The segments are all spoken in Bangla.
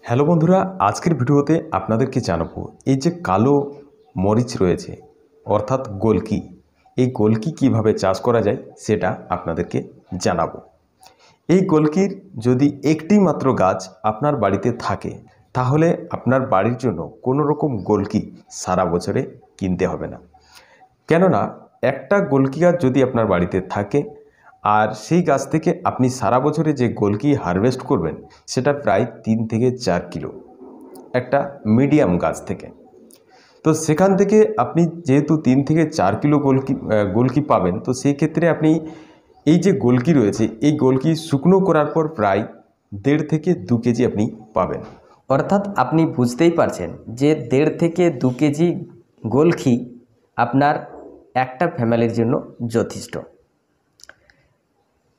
হ্যালো বন্ধুরা, আজকের ভিডিওতে আপনাদেরকে জানাবো এই যে কালো মরিচ রয়েছে অর্থাৎ গোলকি, এই গোলকি কিভাবে চাষ করা যায় সেটা আপনাদেরকে জানাবো। এই গোলকির যদি একটি মাত্র গাছ আপনার বাড়িতে থাকে তাহলে আপনার বাড়ির জন্য কোনো রকম গোলকি সারা বছরে কিনতে হবে না। কেননা একটা গোলকি গাছ যদি আপনার বাড়িতে থাকে আর সেই গাছ থেকে আপনি সারা বছরে যে গোলকি হারভেস্ট করবেন সেটা প্রায় 3 থেকে 4 কিলো একটা মিডিয়াম গাছ থেকে। তো সেখান থেকে আপনি যেহেতু 3 থেকে 4 কিলো গোলকি পাবেন, তো সেই ক্ষেত্রে আপনি এই যে গোলকি রয়েছে এই গোলকি শুকনো করার পর প্রায় 1.5 থেকে 2 কেজি আপনি পাবেন। অর্থাৎ আপনি বুঝতেই পারছেন যে 1.5 থেকে 2 কেজি গোলকি আপনার একটা ফ্যামিলির জন্য যথেষ্ট।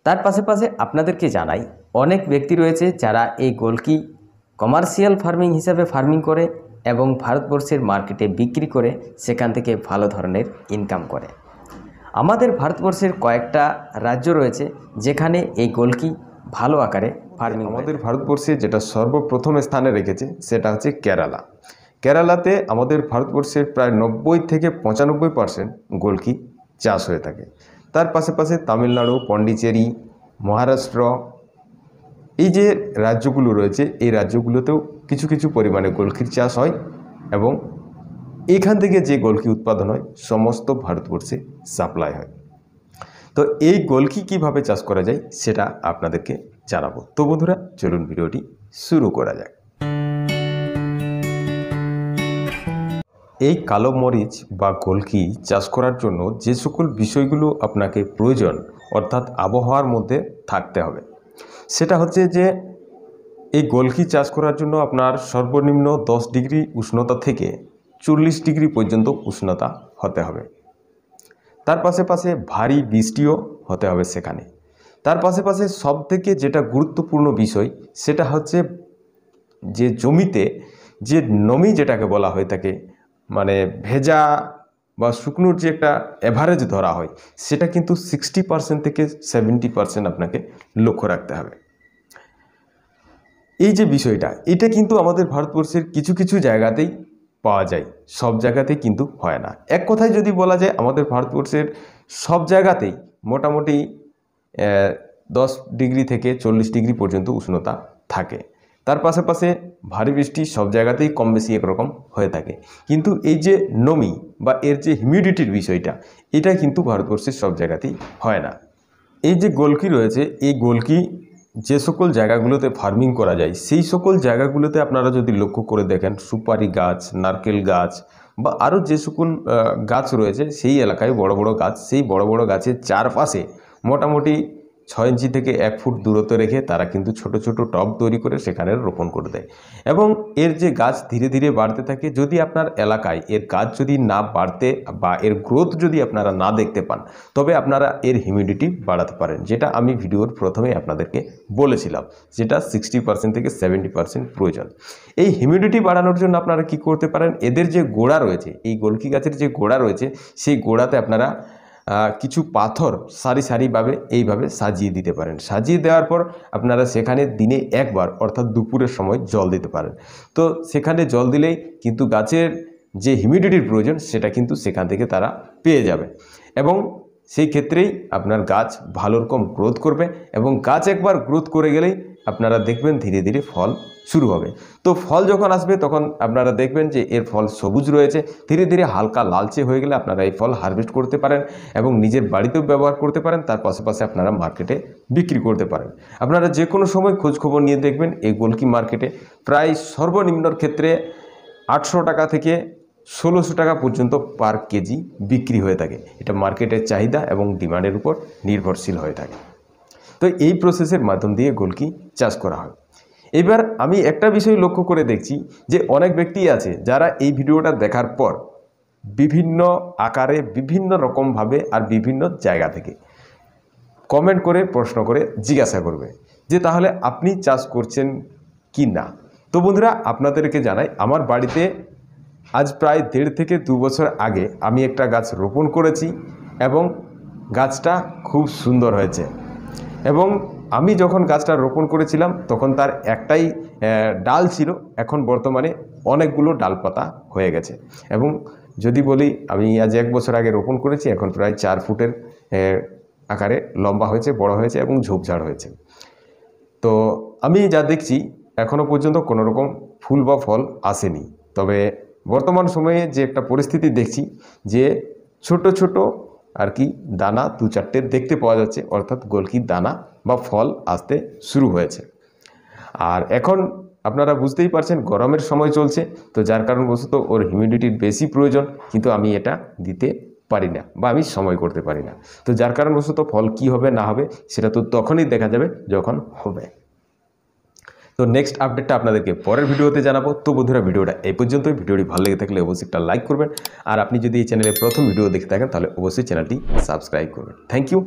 তার পাশে আপনাদেরকে জানাই, অনেক ব্যক্তি রয়েছে যারা এই গোলকি কমার্শিয়াল ফার্মিং হিসাবে ফার্মিং করে এবং ভারতবর্ষের মার্কেটে বিক্রি করে সেখান থেকে ভালো ধরনের ইনকাম করে। আমাদের ভারতবর্ষের কয়েকটা রাজ্য রয়েছে যেখানে এই গোলকি ভালো আকারে ফার্মিং। আমাদের ভারতবর্ষে যেটা সর্বপ্রথম স্থানে রেখেছে সেটা হচ্ছে কেরালা। কেরালাতে আমাদের ভারতবর্ষের প্রায় 90 থেকে 95% গোলকি চাষ হয়ে থাকে। তার পাশে তামিলনাড়ু, পন্ডিচেরি, মহারাষ্ট্র, এই যে রাজ্যগুলো রয়েছে এই রাজ্যগুলোতেও কিছু পরিমাণে গোলকির চাষ হয় এবং এখান থেকে যে গোলকি উৎপাদন হয় সমস্ত ভারতবর্ষে সাপ্লাই হয়। তো এই গোলকি কিভাবে চাষ করা যায় সেটা আপনাদেরকে জানাবো। তো বন্ধুরা চলুন ভিডিওটি শুরু করা যাক। এই কালো মরিচ বা গোলকি চাষ করার জন্য যে সকল বিষয়গুলো আপনাকে প্রয়োজন অর্থাৎ আবহাওয়ার মধ্যে থাকতে হবে সেটা হচ্ছে যে এই গোলকি চাষ করার জন্য আপনার সর্বনিম্ন 10 ডিগ্রি উষ্ণতা থেকে 40 ডিগ্রি পর্যন্ত উষ্ণতা হতে হবে। তার পাশে ভারী বৃষ্টিও হতে হবে সেখানে। তার পাশে সবথেকে যেটা গুরুত্বপূর্ণ বিষয় সেটা হচ্ছে যে জমিতে যে নমি যেটাকে বলা হয়ে থাকে, মানে ভেজা বা শুকনোর যে একটা অ্যাভারেজ ধরা হয় সেটা কিন্তু 60% থেকে 70% আপনাকে লক্ষ্য রাখতে হবে। এই যে বিষয়টা এটা কিন্তু আমাদের ভারতবর্ষের কিছু জায়গাতেই পাওয়া যায়, সব জায়গাতেই কিন্তু হয় না। এক কথায় যদি বলা যায় আমাদের ভারতবর্ষের সব জায়গাতেই মোটামুটি 10 ডিগ্রি থেকে 40 ডিগ্রি পর্যন্ত উষ্ণতা থাকে। তার পাশে ভারী বৃষ্টি সব জায়গাতেই কম বেশি একরকম হয়ে থাকে, কিন্তু এই যে নমি বা এর যে হিউমিডিটির বিষয়টা এটা কিন্তু ভারতবর্ষের সব জায়গাতেই হয় না। এই যে গোলকি রয়েছে এই গোলকি যে সকল জায়গাগুলোতে ফার্মিং করা যায় সেই সকল জায়গাগুলোতে আপনারা যদি লক্ষ্য করে দেখেন সুপারি গাছ, নারকেল গাছ বা আরও যে সকল গাছ রয়েছে সেই এলাকায় বড় গাছ, সেই বড় গাছের চারপাশে মোটামুটি 6 ইঞ্চি থেকে 1 ফুট দূরত্ব রেখে তারা কিন্তু ছোট টব তৈরি করে সেখানে রোপণ করে দেয় এবং এর যে গাছ ধীরে বাড়তে থাকে। যদি আপনার এলাকায় এর গাছ যদি না বাড়তে বা এর গ্রোথ যদি আপনারা না দেখতে পান তবে আপনারা এর হিউমিডিটি বাড়াতে পারেন, যেটা আমি ভিডিওর প্রথমেই আপনাদেরকে বলেছিলাম, যেটা 60% থেকে 70% প্রয়োজন। এই হিউমিডিটি বাড়ানোর জন্য আপনারা কি করতে পারেন, এদের যে গোড়া রয়েছে এই গোলকি গাছের যে গোড়া রয়েছে সেই গোড়াতে আপনারা কিছু পাথর সারিভাবে এইভাবে সাজিয়ে দিতে পারেন। সাজিয়ে দেওয়ার পর আপনারা সেখানে দিনে একবার অর্থাৎ দুপুরের সময় জল দিতে পারেন। তো সেখানে জল দিলেই কিন্তু গাছের যে হিউমিডিটির প্রয়োজন সেটা কিন্তু সেখান থেকে তারা পেয়ে যাবে এবং সেই ক্ষেত্রেই আপনার গাছ ভালো রকম গ্রোথ করবে এবং গাছ একবার গ্রোথ করে গেলেই আপনারা দেখবেন ধীরে ফল শুরু হবে। তো ফল যখন আসবে তখন আপনারা দেখবেন যে এর ফল সবুজ রয়েছে, ধীরে হালকা লালচে হয়ে গেলে আপনারা এই ফল হারভেস্ট করতে পারেন এবং নিজের বাড়িতেও ব্যবহার করতে পারেন। তার পাশে আপনারা মার্কেটে বিক্রি করতে পারেন। আপনারা যে কোনো সময় খোঁজখবর নিয়ে দেখবেন এই গোলকি মার্কেটে প্রায় সর্বনিম্নর ক্ষেত্রে 800 টাকা থেকে 1600 টাকা পর্যন্ত পার কেজি বিক্রি হয়ে থাকে। এটা মার্কেটের চাহিদা এবং ডিমান্ডের উপর নির্ভরশীল হয়ে থাকে। তো এই প্রসেসের মাধ্যম দিয়ে গোলকি চাষ করা হয়। এবার আমি একটা বিষয় লক্ষ্য করে দেখছি যে অনেক ব্যক্তি আছে যারা এই ভিডিওটা দেখার পর বিভিন্ন আকারে বিভিন্ন রকমভাবে আর বিভিন্ন জায়গা থেকে কমেন্ট করে প্রশ্ন করে জিজ্ঞাসা করবে যে তাহলে আপনি চাষ করছেন কি না। তো বন্ধুরা আপনাদেরকে জানাই, আমার বাড়িতে আজ প্রায় 1.5 থেকে 2 বছর আগে আমি একটা গাছ রোপণ করেছি এবং গাছটা খুব সুন্দর হয়েছে এবং আমি যখন গাছটা রোপণ করেছিলাম তখন তার একটাই ডাল ছিল, এখন বর্তমানে অনেকগুলো ডালপাতা হয়ে গেছে। এবং যদি বলি আমি আজ 1 বছর আগে রোপণ করেছি, এখন প্রায় 4 ফুটের আকারে লম্বা হয়েছে, বড় হয়েছে এবং ঝোপঝাড় হয়েছে। তো আমি যা দেখছি এখনও পর্যন্ত কোনো রকম ফুল বা ফল আসেনি। তবে বর্তমান সময়ে যে একটা পরিস্থিতি দেখছি যে ছোট ছোট আর কি দানা 2-4টে দেখতে পাওয়া যাচ্ছে, অর্থাৎ গোলকির দানা বা ফল আসতে শুরু হয়েছে। আর এখন আপনারা বুঝতেই পারছেন গরমের সময় চলছে, তো যার কারণবশত ওর হিউমিডিটির বেশি প্রয়োজন, কিন্তু আমি এটা দিতে পারি না বা আমি সময় করতে পারি না। তো যার কারণবশত ফল কি হবে না হবে সেটা তো তখনই দেখা যাবে যখন হবে। তো নেক্সট আপডেটটা আপনাদেরকে পরের ভিডিওতে জানাবো। তো বন্ধুরা, ভিডিওটা এই পর্যন্তই। ভিডিওটি ভালো লেগে থাকলে অবশ্যই একটা লাইক করবেন, আর আপনি যদি এই চ্যানেলে প্রথম ভিডিও দেখে থাকেন তাহলে অবশ্যই চ্যানেলটি সাবস্ক্রাইব করবেন। Thank you.